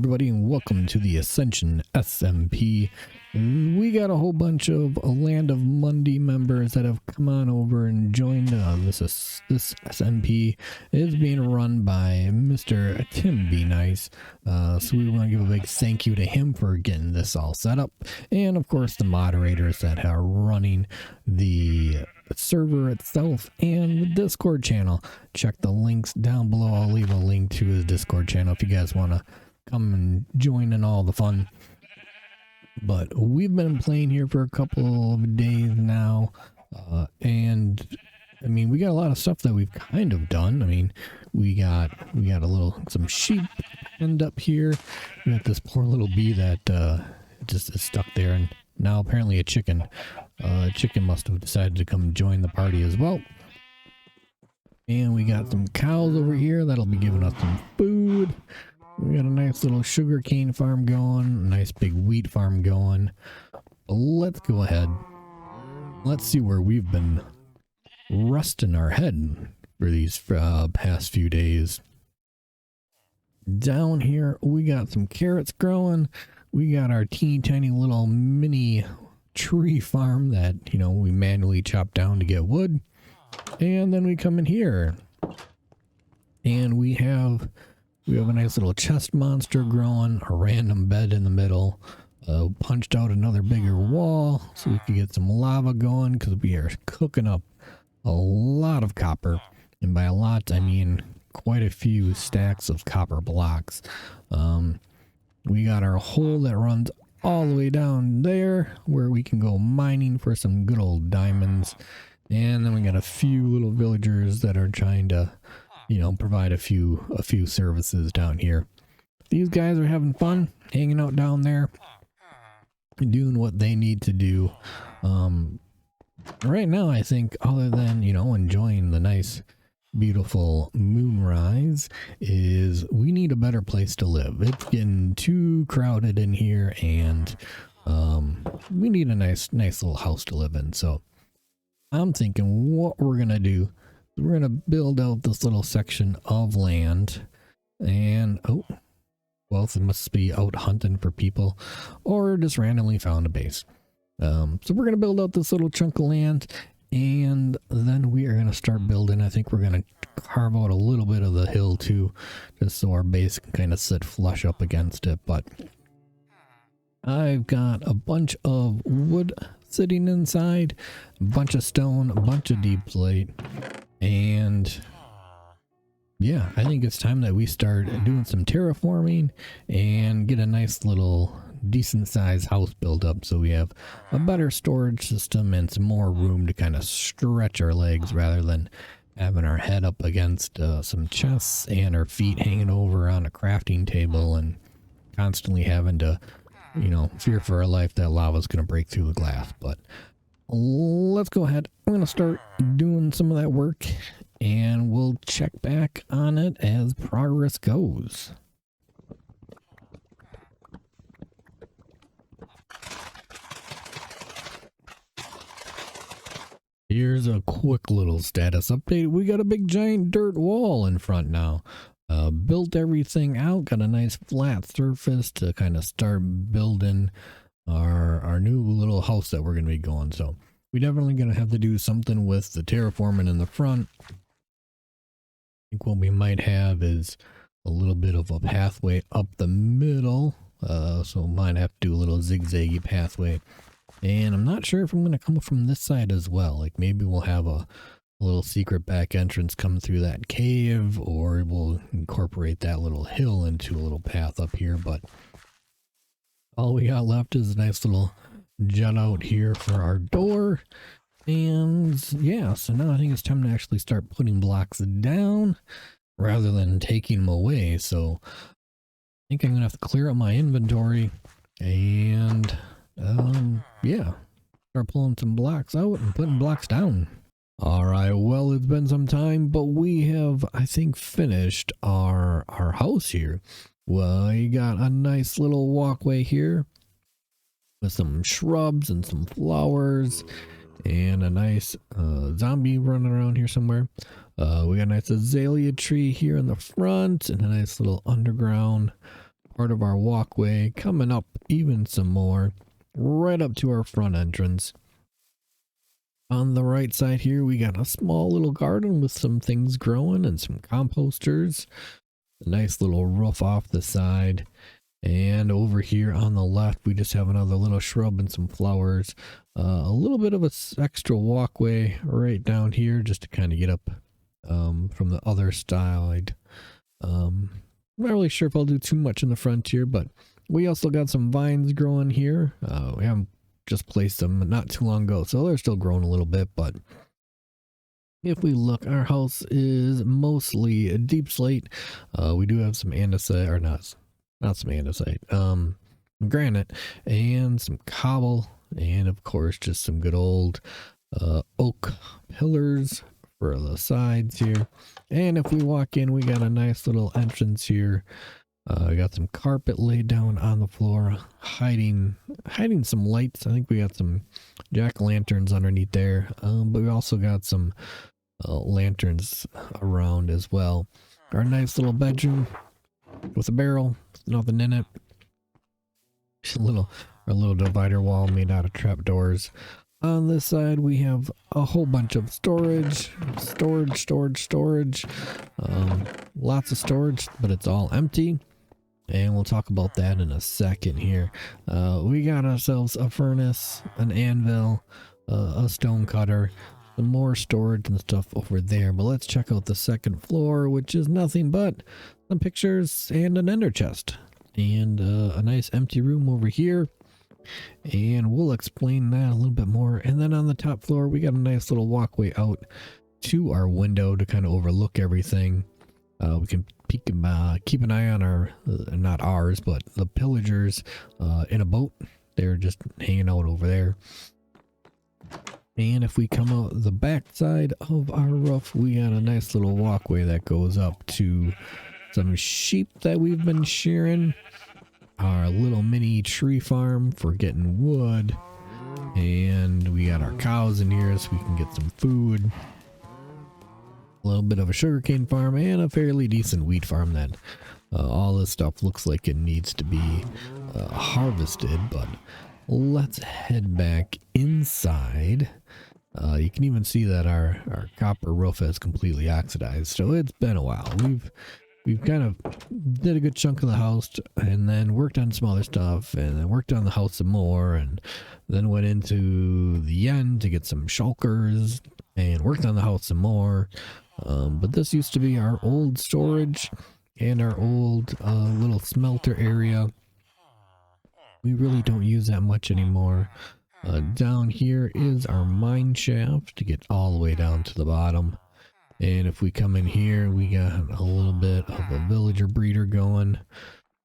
everybody, and welcome to the Ascension SMP. We got a whole bunch of Land of Monday members that have come on over and joined this SMP. It is being run by Mr. Tim Be Nice, so we want to give a big thank you to him for getting this all set up, and of course the moderators that are running the server itself and the Discord channel. Check the links down below. I'll leave a link to his Discord channel if you guys want to come and join in all the fun. But we've been playing here for a couple of days now, and I mean, we got a lot of stuff that we've kind of done. I mean, we got some sheep end up here. We got this poor little bee that just is stuck there, and now apparently a chicken. Chicken must have decided to come join the party as well. And we got some cows over here that'll be giving us some food. We got a nice little sugar cane farm going, a nice big wheat farm going. Let's go ahead. Let's see where we've been resting our head for these past few days. Down here, we got some carrots growing. We got our teeny tiny little mini tree farm that, you know, we manually chop down to get wood. And then we come in here and we have a nice little chest monster growing, a random bed in the middle, punched out another bigger wall so we can get some lava going, because we are cooking up a lot of copper, and by a lot I mean quite a few stacks of copper blocks. We got our hole that runs all the way down there where we can go mining for some good old diamonds, and then we got a few little villagers that are trying to, you know, provide a few services down here. These guys are having fun hanging out down there, doing what they need to do. Right now, I think, other than, you know, enjoying the nice beautiful moonrise, is we need a better place to live. It's getting too crowded in here, and we need a nice little house to live in. So I'm thinking what we're gonna do, we're gonna build out this little section of land, and well, it must be out hunting for people or just randomly found a base. So we're gonna build out this little chunk of land, and then we are going to start building. I think we're going to carve out a little bit of the hill too, just so our base can kind of sit flush up against it. But I've got a bunch of wood sitting inside, a bunch of stone, a bunch of deep slate, and yeah, I think it's time that we start doing some terraforming and get a nice little decent sized house built up, so we have a better storage system and some more room to kind of stretch our legs, rather than having our head up against some chests and our feet hanging over on a crafting table and constantly having to, you know, fear for our life that lava's going to break through the glass. But let's go ahead. I'm going to start doing some of that work, and we'll check back on it as progress goes. Here's a quick little status update. We got a big giant dirt wall in front now. Built everything out, got a nice flat surface to kind of start building our new little house that we're going to be going. So we definitely going to have to do something with the terraforming in the front. I think what we might have is a little bit of a pathway up the middle. So might have to do a little zigzaggy pathway. And I'm not sure if I'm going to come from this side as well. Like, maybe we'll have a little secret back entrance come through that cave, or we'll incorporate that little hill into a little path up here. But all we got left is a nice little jut out here for our door. And yeah, so now I think it's time to actually start putting blocks down rather than taking them away. So I think I'm going to have to clear up my inventory and yeah, start pulling some blocks out and putting blocks down. All right, well, it's been some time, but we have, I think, finished our house here. Well, you got a nice little walkway here with some shrubs and some flowers and a nice zombie running around here somewhere. We got a nice azalea tree here in the front and a nice little underground part of our walkway, coming up even some more, right up to our front entrance. On the right side here, we got a small little garden with some things growing and some composters. A nice little roof off the side. And over here on the left, we just have another little shrub and some flowers. A little bit of a extra walkway right down here just to kind of get up from the other side. I'm not really sure if I'll do too much in the front here, but we also got some vines growing here. We haven't just placed them not too long ago, so they're still growing a little bit. But if we look, our house is mostly a deep slate. We do have some andesite, or not some andesite, granite, and some cobble, and of course just some good old oak pillars for the sides here. And if we walk in, we got a nice little entrance here. We got some carpet laid down on the floor, hiding some lights. I think we got some jack-o'-lanterns underneath there, but we also got some lanterns around as well. Our nice little bedroom with a barrel, nothing in it. Our little divider wall made out of trapdoors. On this side, we have a whole bunch of storage. Lots of storage, but it's all empty. And we'll talk about that in a second here. We got ourselves a furnace, an anvil, a stone cutter, some more storage and stuff over there. But let's check out the second floor, which is nothing but some pictures and an ender chest. And a nice empty room over here. And we'll explain that a little bit more. And then on the top floor, we got a nice little walkway out to our window to kind of overlook everything. We can keep an eye on our, not ours, but the pillagers in a boat. They're just hanging out over there. And if we come out the back side of our roof, we got a nice little walkway that goes up to some sheep that we've been shearing. Our little mini tree farm for getting wood. And we got our cows in here so we can get some food. A little bit of a sugarcane farm and a fairly decent wheat farm that all this stuff looks like it needs to be harvested. But let's head back inside. You can even see that our copper roof has completely oxidized, so it's been a while. We've kind of did a good chunk of the house and then worked on some other stuff and then worked on the house some more and then went into the end to get some shulkers and worked on the house some more. But this used to be our old storage and our old little smelter area. We really don't use that much anymore. Down here is our mine shaft to get all the way down to the bottom. And if we come in here, we got a little bit of a villager breeder going.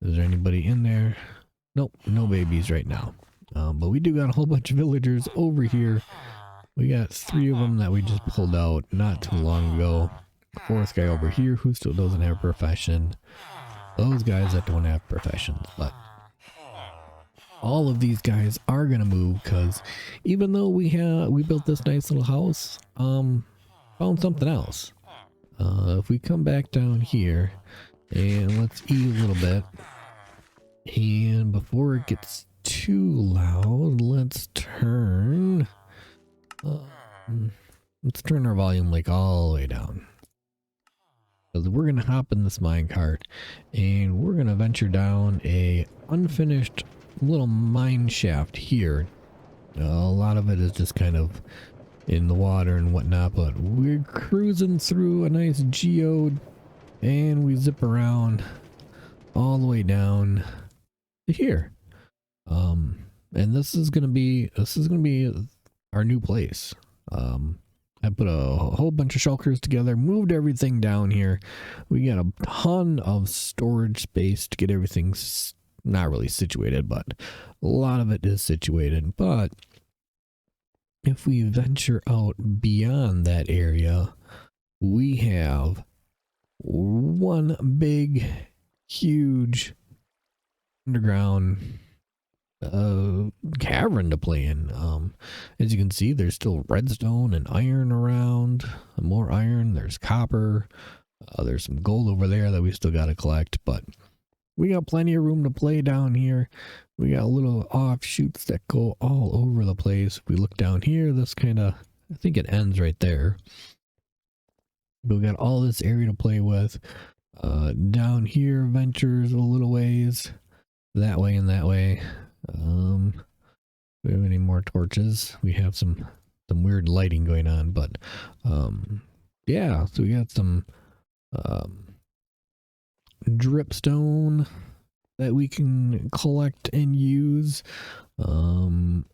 Is there anybody in there? Nope, no babies right now. But we do got a whole bunch of villagers over here. We got 3 of them that we just pulled out not too long ago. The 4th guy over here who still doesn't have a profession. Those guys that don't have professions. But all of these guys are gonna move because even though we built this nice little house, found something else. If we come back down here and let's eat a little bit, and before it gets too loud, let's turn our volume like all the way down, because we're gonna hop in this minecart and we're gonna venture down a unfinished little mine shaft here. A lot of it is just kind of in the water and whatnot, but we're cruising through a nice geode and we zip around all the way down to here. And this is gonna be our new place. I put a whole bunch of shulkers together, moved everything down here. We got a ton of storage space to get everything not really situated, but a lot of it is situated. But if we venture out beyond that area, we have one big, huge underground cavern to play in. As you can see, there's still redstone and iron around. More iron. There's copper. There's some gold over there that we still got to collect. But we got plenty of room to play down here. We got little offshoots that go all over the place. If we look down here, this kind of, I think it ends right there. But we got all this area to play with. Down here, ventures a little ways. That way and that way. Do we have any more torches? We have some weird lighting going on, but yeah, so we got some dripstone that we can collect and use. The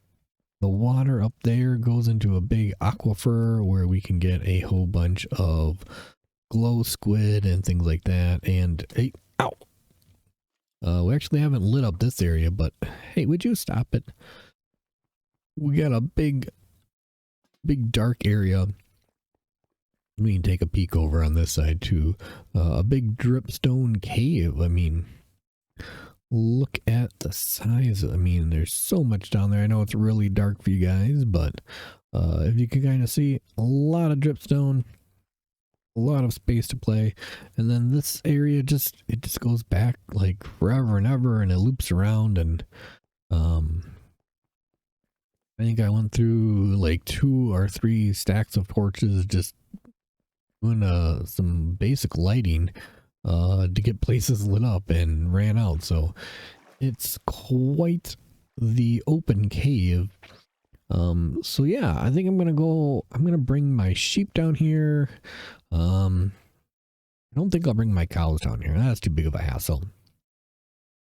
water up there goes into a big aquifer where we can get a whole bunch of glow squid and things like that. And hey, ow! We actually haven't lit up this area, but hey, would you stop it? We got a big dark area. We can take a peek over on this side too. A big dripstone cave. I mean, look at the size. I mean, there's so much down there. I know it's really dark for you guys, but if you can kind of see, a lot of dripstone, a lot of space to play. And then this area just goes back like forever and ever, and it loops around. And I think I went through like 2 or 3 stacks of torches just doing some basic lighting to get places lit up and ran out. So it's quite the open cave. So yeah, I think I'm gonna bring my sheep down here. I don't think I'll bring my cows down here. That's too big of a hassle.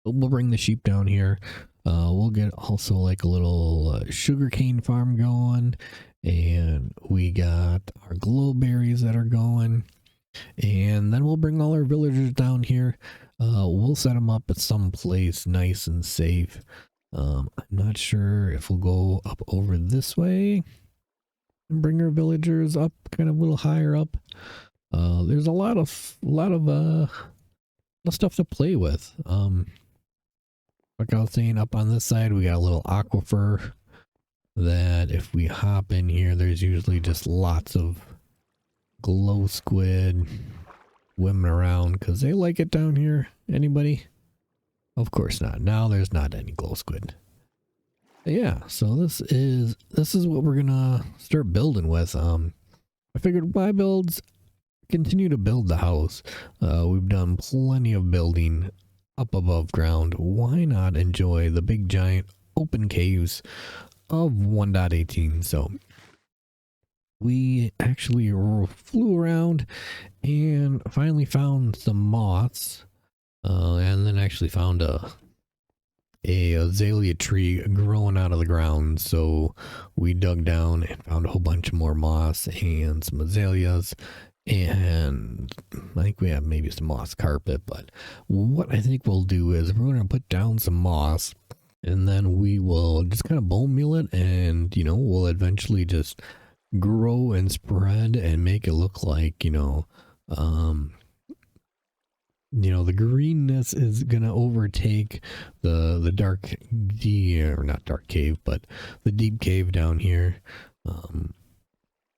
But we'll bring the sheep down here. We'll get also like a little sugarcane farm going, and we got our glowberries that are going, and then we'll bring all our villagers down here. We'll set them up at some place nice and safe. I'm not sure if we'll go up over this way and bring our villagers up kind of a little higher up. There's a lot of stuff to play with. Like I was saying, up on this side, we got a little aquifer that if we hop in here, there's usually just lots of glow squid swimming around because they like it down here. Anybody? Of course not. Now there's not any glow squid. But yeah, so this is what we're gonna start building with. I figured why continue to build the house. We've done plenty of building up above ground. Why not enjoy the big giant open caves of 1.18? So we actually flew around and finally found some moths, and then actually found a azalea tree growing out of the ground. So we dug down and found a whole bunch more moss and some azaleas. And I think we have maybe some moss carpet, but what I think we'll do is we're going to put down some moss, and then we will just kind of bone meal it, and we'll eventually just grow and spread and make it look like the greenness is gonna overtake the dark or not dark cave, but the deep cave down here.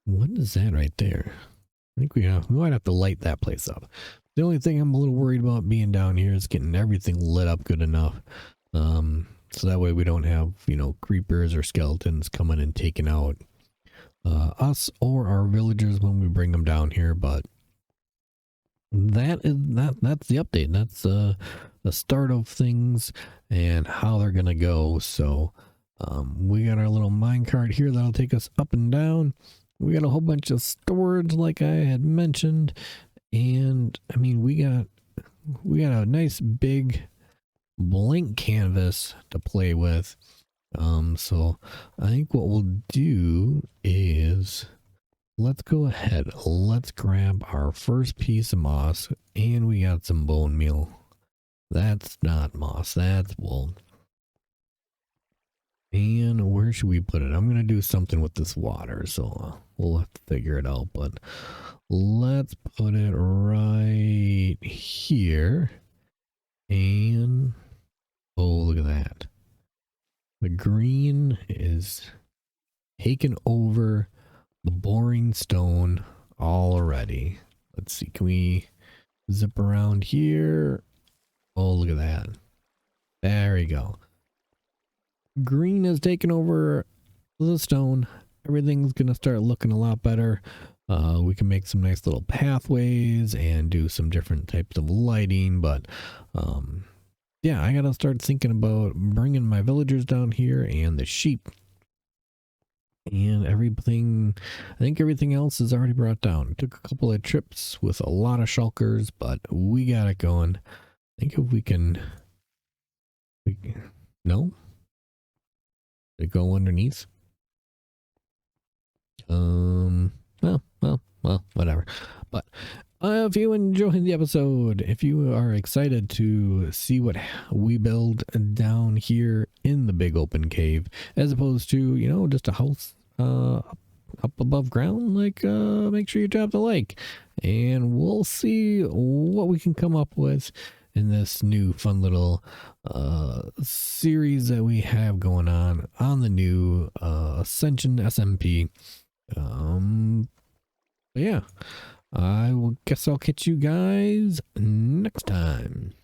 What is that right there? I think we might have to light that place up. The only thing I'm a little worried about being down here is getting everything lit up good enough. So that way we don't have, creepers or skeletons coming and taking out us or our villagers when we bring them down here. But that's the update. That's the start of things and how they're gonna go. So we got our little minecart here that'll take us up and down. We got a whole bunch of storage like I had mentioned, and I mean we got a nice big blank canvas to play with. So I think what we'll do is let's go ahead, let's grab our first piece of moss, and we got some bone meal. That's not moss, that's wool. And where should we put it? I'm going to do something with this water, so we'll have to figure it out, but let's put it right here. And oh, look at that. The green is taking over the boring stone already. Let's see, can we zip around here? Oh, look at that. There we go. Green has taken over the stone. Everything's gonna start looking a lot better. We can make some nice little pathways and do some different types of lighting, but yeah, I gotta start thinking about bringing my villagers down here and the sheep and everything. I think everything else is already brought down. Took a couple of trips with a lot of shulkers, but we got it going. I think if we can, no, they go underneath. Well, whatever. But if you enjoyed the episode, if you are excited to see what we build down here in the big open cave, as opposed to, you know, just a house up above ground, like, make sure you drop the like, and we'll see what we can come up with in this new fun little series that we have going on the new Ascension SMP. But yeah, I will guess I'll catch you guys next time.